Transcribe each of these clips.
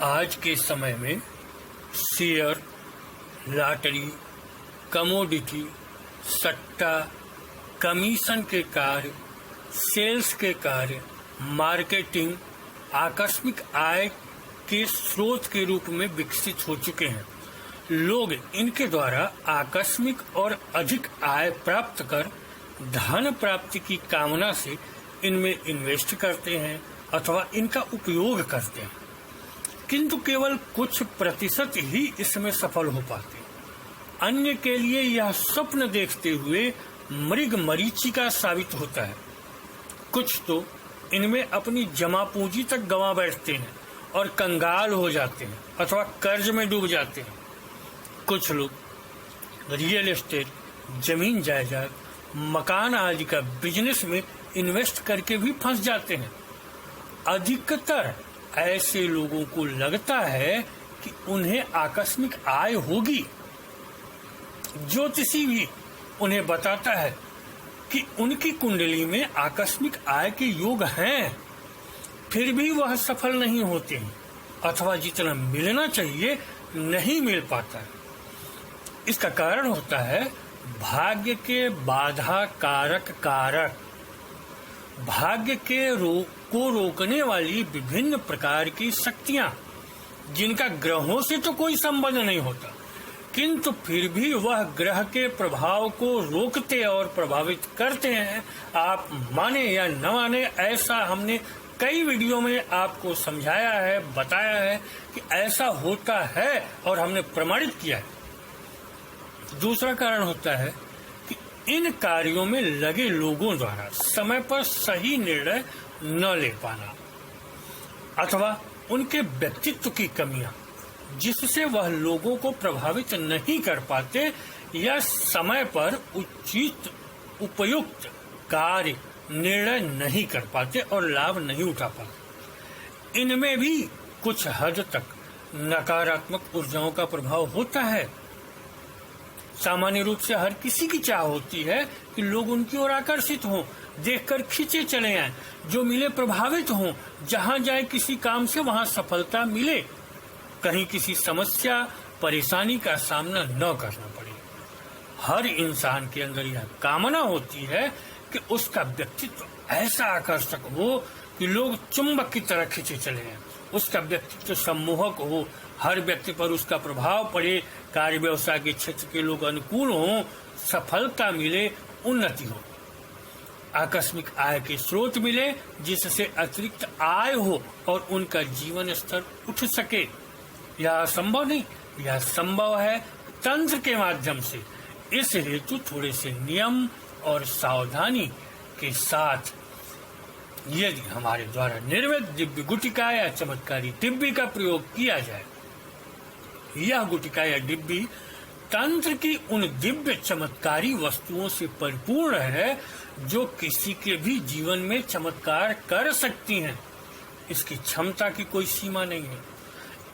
आज के समय में शेयर, लॉटरी, कमोडिटी, सट्टा, कमीशन के कार्य, सेल्स के कार्य, मार्केटिंग आकस्मिक आय के स्रोत के रूप में विकसित हो चुके हैं। लोग इनके द्वारा आकस्मिक और अधिक आय प्राप्त कर धन प्राप्ति की कामना से इनमें इन्वेस्ट करते हैं अथवा इनका उपयोग करते हैं, किंतु केवल कुछ प्रतिशत ही इसमें सफल हो पाते हैं। अन्य के लिए यह स्वप्न देखते हुए मृग मरीचिका साबित होता है। कुछ तो इनमें अपनी जमा पूंजी तक गंवा बैठते हैं और कंगाल हो जाते हैं अथवा कर्ज में डूब जाते हैं। कुछ लोग रियल एस्टेट, जमीन जायदाद, मकान आदि का बिजनेस में इन्वेस्ट करके भी फंस जाते हैं। अधिकतर ऐसे लोगों को लगता है कि उन्हें आकस्मिक आय होगी। ज्योतिषी भी उन्हें बताता है कि उनकी कुंडली में आकस्मिक आय के योग हैं, फिर भी वह सफल नहीं होते हैं अथवा जितना मिलना चाहिए नहीं मिल पाता है। इसका कारण होता है भाग्य के बाधा कारक भाग्य के को रोकने वाली विभिन्न प्रकार की शक्तियां, जिनका ग्रहों से तो कोई संबंध नहीं होता, किंतु फिर भी वह ग्रह के प्रभाव को रोकते और प्रभावित करते हैं। आप माने या न माने, ऐसा हमने कई वीडियो में आपको समझाया है, बताया है कि ऐसा होता है और हमने प्रमाणित किया है। दूसरा कारण होता है कि इन कार्यों में लगे लोगों द्वारा समय पर सही निर्णय न ले पाना अथवा उनके व्यक्तित्व की कमियां, जिससे वह लोगों को प्रभावित नहीं कर पाते या समय पर उचित उपयुक्त कार्य निर्णय नहीं कर पाते और लाभ नहीं उठा पाते। इनमें भी कुछ हद तक नकारात्मक ऊर्जाओं का प्रभाव होता है। सामान्य रूप से हर किसी की चाह होती है कि लोग उनकी ओर आकर्षित हों, देखकर खींचे चले आएं, जो मिले प्रभावित हों, जहां जाए किसी काम से वहां सफलता मिले, कहीं किसी समस्या परेशानी का सामना न करना पड़े। हर इंसान के अंदर यह कामना होती है कि उसका व्यक्तित्व ऐसा आकर्षक हो कि लोग चुंबक की तरह खींचे चले आएं, उसका व्यक्तित्व सम्मोहक हो, हर व्यक्ति पर उसका प्रभाव पड़े, कार्य व्यवसाय के क्षेत्र के लोग अनुकूल हों, सफलता मिले, उन्नति हो, आकस्मिक आय के स्रोत मिले, जिससे अतिरिक्त आय हो और उनका जीवन स्तर उठ सके। यह संभव नहीं, यह संभव है तंत्र के माध्यम से। इस हेतु थोड़े से नियम और सावधानी के साथ यदि हमारे द्वारा निर्मित दिव्य गुटिका या चमत्कारी डिब्बी का प्रयोग किया जाए, यह गुटिका या डिब्बी तंत्र की उन दिव्य चमत्कारी वस्तुओं से परिपूर्ण है जो किसी के भी जीवन में चमत्कार कर सकती हैं। इसकी क्षमता की कोई सीमा नहीं है।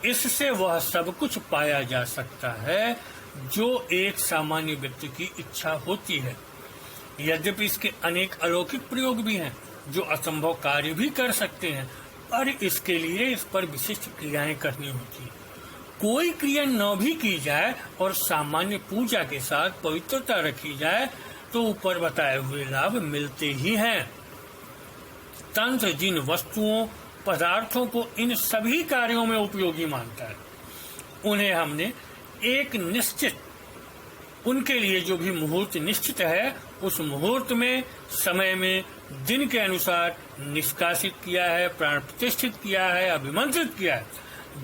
इससे वह सब कुछ पाया जा सकता है जो एक सामान्य व्यक्ति की इच्छा होती है। यद्यपि इसके अनेक अलौकिक प्रयोग भी हैं जो असंभव कार्य भी कर सकते हैं, पर इसके लिए इस पर विशिष्ट क्रियाएं करनी होती है। कोई क्रिया न भी की जाए और सामान्य पूजा के साथ पवित्रता रखी जाए तो ऊपर बताए हुए लाभ मिलते ही हैं। तंत्र जिन वस्तुओं पदार्थों को इन सभी कार्यों में उपयोगी मानता है, उन्हें हमने एक निश्चित, उनके लिए जो भी मुहूर्त निश्चित है, उस मुहूर्त में, समय में, दिन के अनुसार निष्कासित किया है, प्राण प्रतिष्ठित किया है, अभिमंत्रित किया है,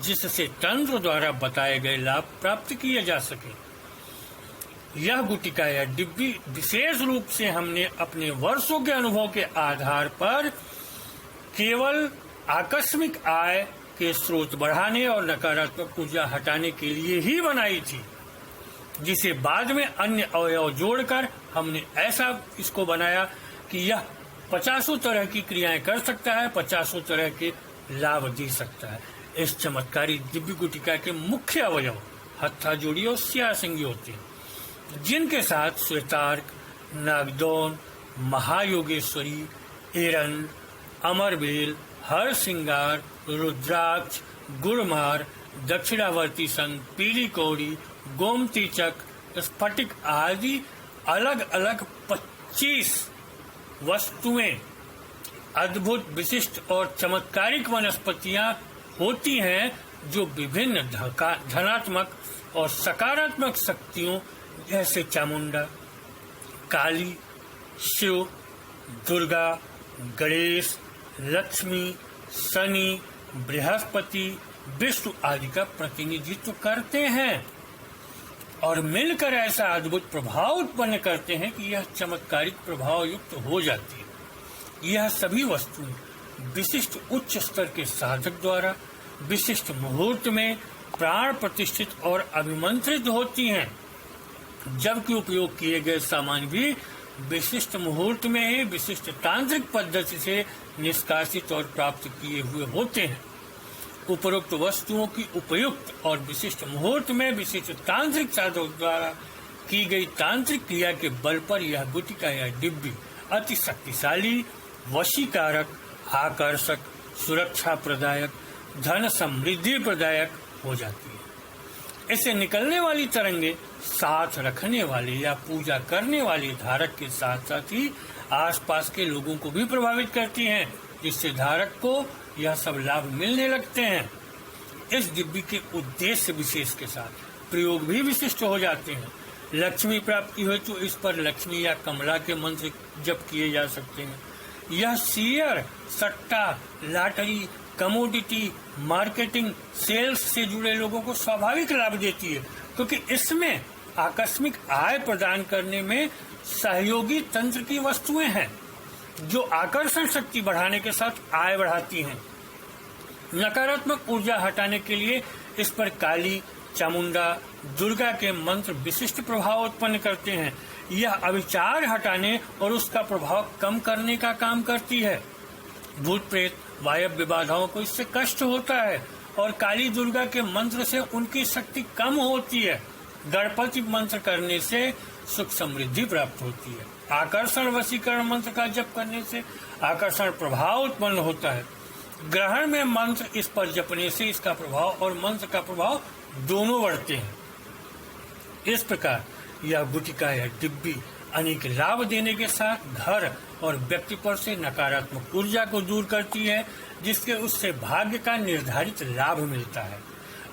जिससे तंत्र द्वारा बताए गए लाभ प्राप्त किए जा सके। यह गुटिका या डिब्बी विशेष रूप से हमने अपने वर्षों के अनुभव के आधार पर केवल आकस्मिक आय के स्रोत बढ़ाने और नकारात्मक ऊर्जा हटाने के लिए ही बनाई थी, जिसे बाद में अन्य अवयव जोड़कर हमने ऐसा इसको बनाया कि यह 50 तरह की क्रियाएं कर सकता है, 50 तरह के लाभ दे सकता है। इस चमत्कारी दिव्य गुटिका के मुख्य अवयव हत्था जोड़ी और सियासंगी होते हैं, जिनके साथ श्वेतार्क, नागदौन, महायोगेश्वरी, एरन, अमरबेल, हर श्रृंगार, रुद्राक्ष, गुड़मार, दक्षिणावर्ती संग, पीली कौड़ी, गोमती चक, स्फटिक आदि अलग अलग 25 वस्तुएं, अद्भुत, विशिष्ट और चमत्कारिक वनस्पतियां होती हैं जो विभिन्न धनात्मक और सकारात्मक शक्तियों जैसे चामुंडा, काली, शिव, दुर्गा, गणेश, लक्ष्मी, शनि, बृहस्पति, विष्णु आदि का प्रतिनिधित्व करते हैं और मिलकर ऐसा अद्भुत प्रभाव उत्पन्न करते हैं कि यह चमत्कारिक प्रभाव युक्त हो जाती है। यह सभी वस्तुएं विशिष्ट उच्च स्तर के साधक द्वारा विशिष्ट मुहूर्त में प्राण प्रतिष्ठित और अभिमंत्रित होती हैं, जबकि उपयोग किए गए सामान भी विशिष्ट मुहूर्त में ही विशिष्ट तांत्रिक पद्धति से निष्कासित और प्राप्त किए हुए होते हैं। उपरोक्त वस्तुओं की उपयुक्त और विशिष्ट मुहूर्त में विशिष्ट तांत्रिक साधक द्वारा की गई तांत्रिक क्रिया के बल पर यह गुटिका या डिब्बी अति शक्तिशाली, वशीकारक, आकर्षक, सुरक्षा प्रदायक, धन समृद्धि प्रदायक हो जाती है। इससे निकलने वाली तरंगे साथ रखने वाले या पूजा करने वाले धारक के साथ साथ ही आसपास के लोगों को भी प्रभावित करती हैं, जिससे धारक को यह सब लाभ मिलने लगते हैं। इस डिब्बी के उद्देश्य विशेष के साथ प्रयोग भी विशिष्ट हो जाते हैं। लक्ष्मी प्राप्ति हो तो इस पर लक्ष्मी या कमला के मंत्र जप किए जा सकते हैं। यह शेयर, सट्टा, लॉटरी, कमोडिटी, मार्केटिंग, सेल्स से जुड़े लोगों को स्वाभाविक लाभ देती है, क्योंकि इसमें आकस्मिक आय प्रदान करने में सहयोगी तंत्र की वस्तुएं हैं जो आकर्षण शक्ति बढ़ाने के साथ आय बढ़ाती हैं। नकारात्मक ऊर्जा हटाने के लिए इस पर काली, चामुंडा, दुर्गा के मंत्र विशिष्ट प्रभाव उत्पन्न करते हैं। यह अविचार हटाने और उसका प्रभाव कम करने का काम करती है। भूत प्रेत, वायव्य बाधाओं को इससे कष्ट होता है और काली दुर्गा के मंत्र से उनकी शक्ति कम होती है। गणपति मंत्र करने से सुख समृद्धि प्राप्त होती है। आकर्षण वशीकरण मंत्र का जप करने से आकर्षण प्रभाव उत्पन्न होता है। ग्रहण में मंत्र इस पर जपने से इसका प्रभाव और मंत्र का प्रभाव दोनों बढ़ते हैं। इस प्रकार यह गुटिका या डिब्बी अनेक लाभ देने के साथ घर और व्यक्ति पर से नकारात्मक ऊर्जा को दूर करती है, जिससे उससे भाग्य का निर्धारित लाभ मिलता है।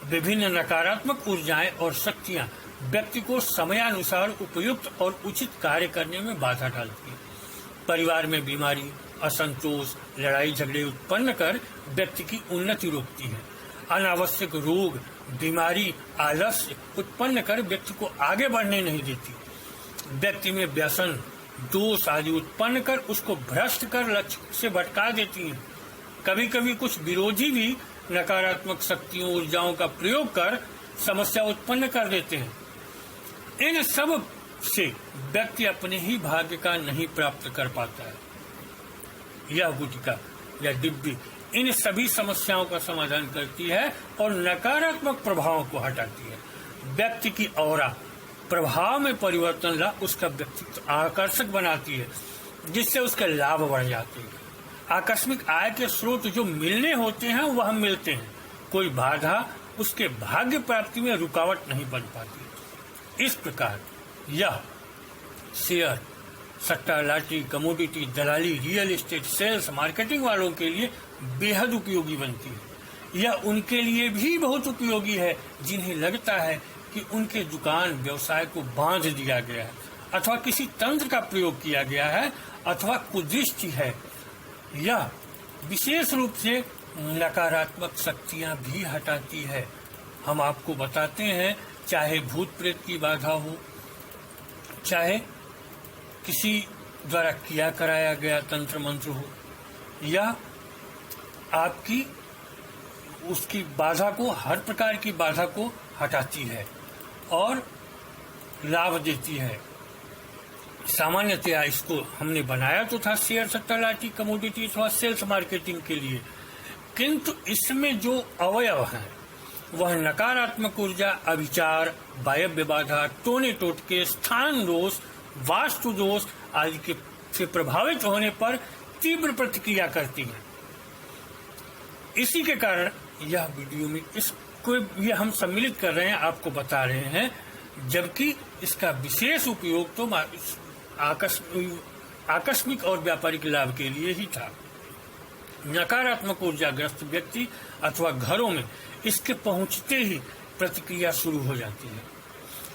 विभिन्न नकारात्मक ऊर्जाएं और शक्तियां व्यक्ति को समयानुसार उपयुक्त और उचित कार्य करने में बाधा डालती है। परिवार में बीमारी, असंतोष, लड़ाई झगड़े उत्पन्न कर व्यक्ति की उन्नति रोकती है। अनावश्यक रोग, बीमारी, आलस्य उत्पन्न कर व्यक्ति को आगे बढ़ने नहीं देती। व्यक्ति में व्यसन, दोष आदि उत्पन्न कर उसको भ्रष्ट कर लक्ष्य से भटका देती हैं। कभी कभी कुछ विरोधी भी नकारात्मक शक्तियों, ऊर्जाओं का प्रयोग कर समस्या उत्पन्न कर देते हैं। इन सब से व्यक्ति अपने ही भाग्य का नहीं प्राप्त कर पाता है। यह गुटिका या डिब्बी इन सभी समस्याओं का समाधान करती है और नकारात्मक प्रभावों को हटाती है। व्यक्ति की औरा प्रभाव में परिवर्तन ला उसका व्यक्तित्व आकर्षक बनाती है, जिससे उसके लाभ बढ़ जाते हैं। आकस्मिक आय के स्रोत जो मिलने होते हैं वह मिलते हैं। कोई बाधा उसके भाग्य प्राप्ति में रुकावट नहीं बन पाती। इस प्रकार यह शेयर, सट्टा, लॉटरी, कमोडिटी, दलाली, रियल एस्टेट, सेल्स, मार्केटिंग वालों के लिए बेहद उपयोगी बनती है। यह उनके लिए भी बहुत उपयोगी है जिन्हें लगता है कि उनके दुकान व्यवसाय को बांध दिया गया है अथवा किसी तंत्र का प्रयोग किया गया है अथवा कुदृष्टि है। यह विशेष रूप से नकारात्मक शक्तियां भी हटाती है। हम आपको बताते हैं, चाहे भूत प्रेत की बाधा हो, चाहे किसी द्वारा किया कराया गया तंत्र मंत्र हो, या आपकी उसकी बाधा को, हर प्रकार की बाधा को हटाती है और लाभ देती है। सामान्यतया इसको हमने बनाया तो था शेयर, सट्टा, लॉटरी, कमोडिटी अथवा सेल्स मार्केटिंग के लिए, किंतु इसमें जो अवयव है वह नकारात्मक ऊर्जा, अविचार, वायव्य बाधा, टोने टोटके, स्थान दोष, वास्तु दोष आदि के से प्रभावित होने पर तीव्र प्रतिक्रिया करती है। इसी के कारण यह वीडियो में इसको ये हम सम्मिलित कर रहे हैं, आपको बता रहे हैं, जबकि इसका विशेष उपयोग तो आकस्मिक और व्यापारिक लाभ के लिए ही था। नकारात्मक ऊर्जाग्रस्त व्यक्ति अथवा घरों में इसके पहुंचते ही प्रतिक्रिया शुरू हो जाती है।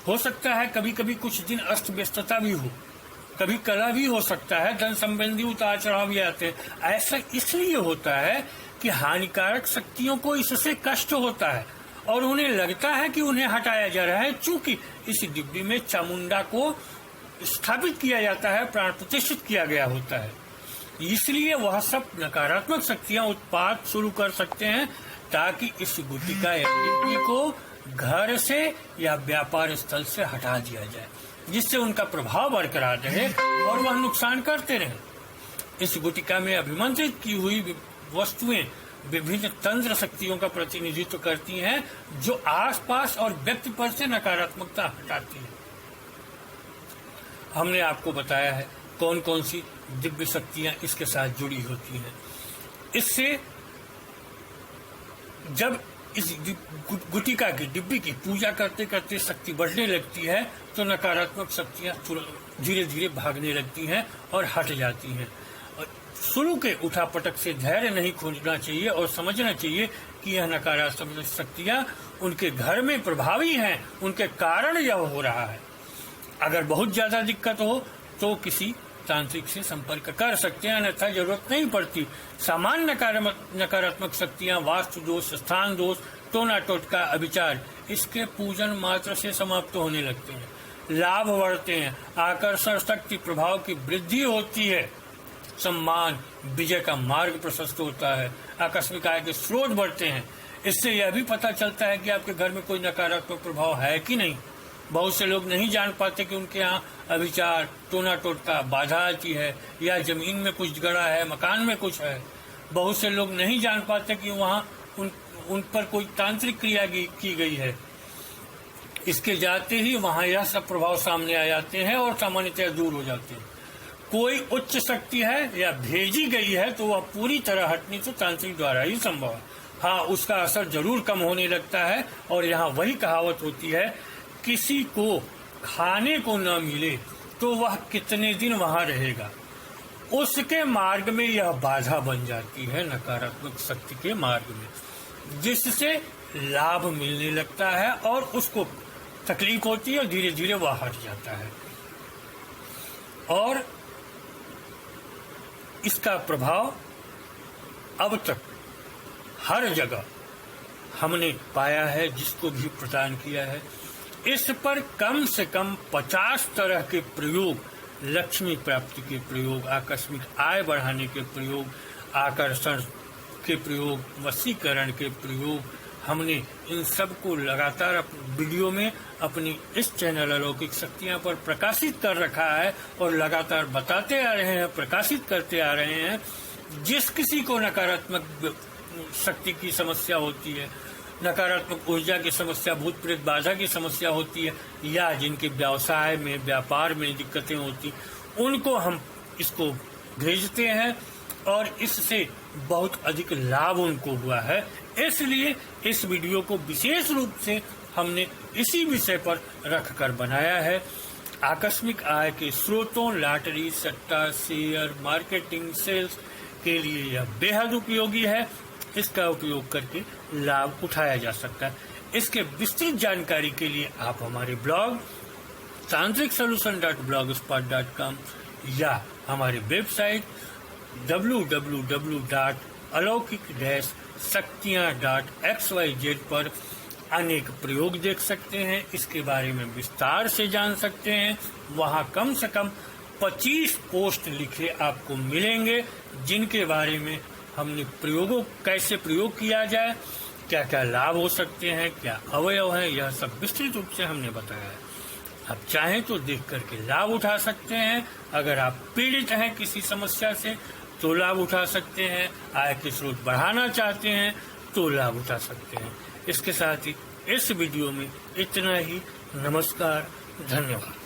हो सकता है कभी कभी कुछ दिन अस्त व्यस्तता भी हो, कभी कला भी हो सकता है, धन संबंधी उतार चढ़ाव भी आते हैं। ऐसा इसलिए होता है कि हानिकारक शक्तियों को इससे कष्ट होता है और उन्हें लगता है कि उन्हें हटाया जा रहा है, चूंकि इस डिब्बी में चामुंडा को स्थापित किया जाता है, प्राण प्रतिष्ठित किया गया होता है। इसलिए वह सब नकारात्मक शक्तियां उत्पात शुरू कर सकते हैं ताकि इस गुटिका या डिब्बी को घर से या व्यापार स्थल से हटा दिया जाए, जिससे उनका प्रभाव बरकरार रहे और वह नुकसान करते रहे। इस गुटिका में अभिमंत्रित की हुई वस्तुएं विभिन्न तंत्र शक्तियों का प्रतिनिधित्व करती हैं, जो आसपास और व्यक्ति पर से नकारात्मकता हटाती हैं। हमने आपको बताया है कौन कौन सी दिव्य शक्तियां इसके साथ जुड़ी होती हैं। इससे जब इस गुटिका की डिब्बी की पूजा करते करते शक्ति बढ़ने लगती है तो नकारात्मक शक्तियां धीरे धीरे भागने लगती हैं और हट जाती हैं। शुरू के उठापटक से धैर्य नहीं खोजना चाहिए और समझना चाहिए कि यह नकारात्मक शक्तियां उनके घर में प्रभावी हैं, उनके कारण यह हो रहा है। अगर बहुत ज्यादा दिक्कत हो तो किसी तांत्रिक से संपर्क कर सकते हैं, अन्यथा जरूरत नहीं पड़ती। सामान्य नकारात्मक शक्तियां वास्तु दोष, स्थान दोष, टोना टोटका, अभिचार, इसके पूजन मात्र से समाप्त होने लगते हैं। लाभ बढ़ते हैं, आकर्षण शक्ति प्रभाव की वृद्धि होती है, सम्मान विजय का मार्ग प्रशस्त होता है, आकस्मिक आय के स्रोत बढ़ते हैं। इससे यह भी पता चलता है कि आपके घर में कोई नकारात्मक प्रभाव है कि नहीं। बहुत से लोग नहीं जान पाते कि उनके यहाँ अभिचार, टोना टोटका, बाधा आती है, या जमीन में कुछ गड़ा है, मकान में कुछ है। बहुत से लोग नहीं जान पाते कि वहाँ उन पर कोई तांत्रिक क्रिया की गई है। इसके जाते ही वहाँ यह सब प्रभाव सामने आ जाते हैं और सामान्यतः दूर हो जाते हैं। कोई उच्च शक्ति है या भेजी गई है तो वह पूरी तरह हटनी तो तांत्रिक द्वारा ही संभव है। हाँ, उसका असर जरूर कम होने लगता है और यहाँ वही कहावत होती है, किसी को खाने को न मिले तो वह कितने दिन वहां रहेगा। उसके मार्ग में यह बाधा बन जाती है, नकारात्मक शक्ति के मार्ग में, जिससे लाभ मिलने लगता है और उसको तकलीफ होती है और धीरे धीरे वह हट जाता है। और इसका प्रभाव अब तक हर जगह हमने पाया है, जिसको भी प्रदान किया है। इस पर कम से कम 50 तरह के प्रयोग, लक्ष्मी प्राप्ति के प्रयोग, आकस्मिक आय बढ़ाने के प्रयोग, आकर्षण के प्रयोग, वशीकरण के प्रयोग, हमने इन सब को लगातार वीडियो में अपनी इस चैनल अलौकिक शक्तियां पर प्रकाशित कर रखा है और लगातार बताते आ रहे हैं, प्रकाशित करते आ रहे हैं। जिस किसी को नकारात्मक शक्ति की समस्या होती है, नकारात्मक ऊर्जा की समस्या, भूत प्रेत बाधा की समस्या होती है, या जिनके व्यवसाय में, व्यापार में दिक्कतें होती, उनको हम इसको भेजते हैं और इससे बहुत अधिक लाभ उनको हुआ है। इसलिए इस वीडियो को विशेष रूप से हमने इसी विषय पर रखकर बनाया है। आकस्मिक आय के स्रोतों, लॉटरी, सट्टा, शेयर, मार्केटिंग, सेल्स के लिए यह बेहद उपयोगी है। इसका उपयोग करके लाभ उठाया जा सकता है। इसके विस्तृत जानकारी के लिए आप हमारे ब्लॉग tantricsolution.blogspot.com या हमारे वेबसाइट www.alokik-shaktiyan.xyz पर अनेक प्रयोग देख सकते हैं। इसके बारे में विस्तार से जान सकते हैं। वहाँ कम से कम 25 पोस्ट लिखे आपको मिलेंगे, जिनके बारे में हमने कैसे प्रयोग किया जाए, क्या क्या लाभ हो सकते हैं, क्या अवयव है, यह सब विस्तृत रूप से हमने बताया है। आप चाहें तो देख करके लाभ उठा सकते हैं। अगर आप पीड़ित हैं किसी समस्या से तो लाभ उठा सकते हैं। आय के स्रोत बढ़ाना चाहते हैं तो लाभ उठा सकते हैं। इसके साथ ही इस वीडियो में इतना ही। नमस्कार, धन्यवाद।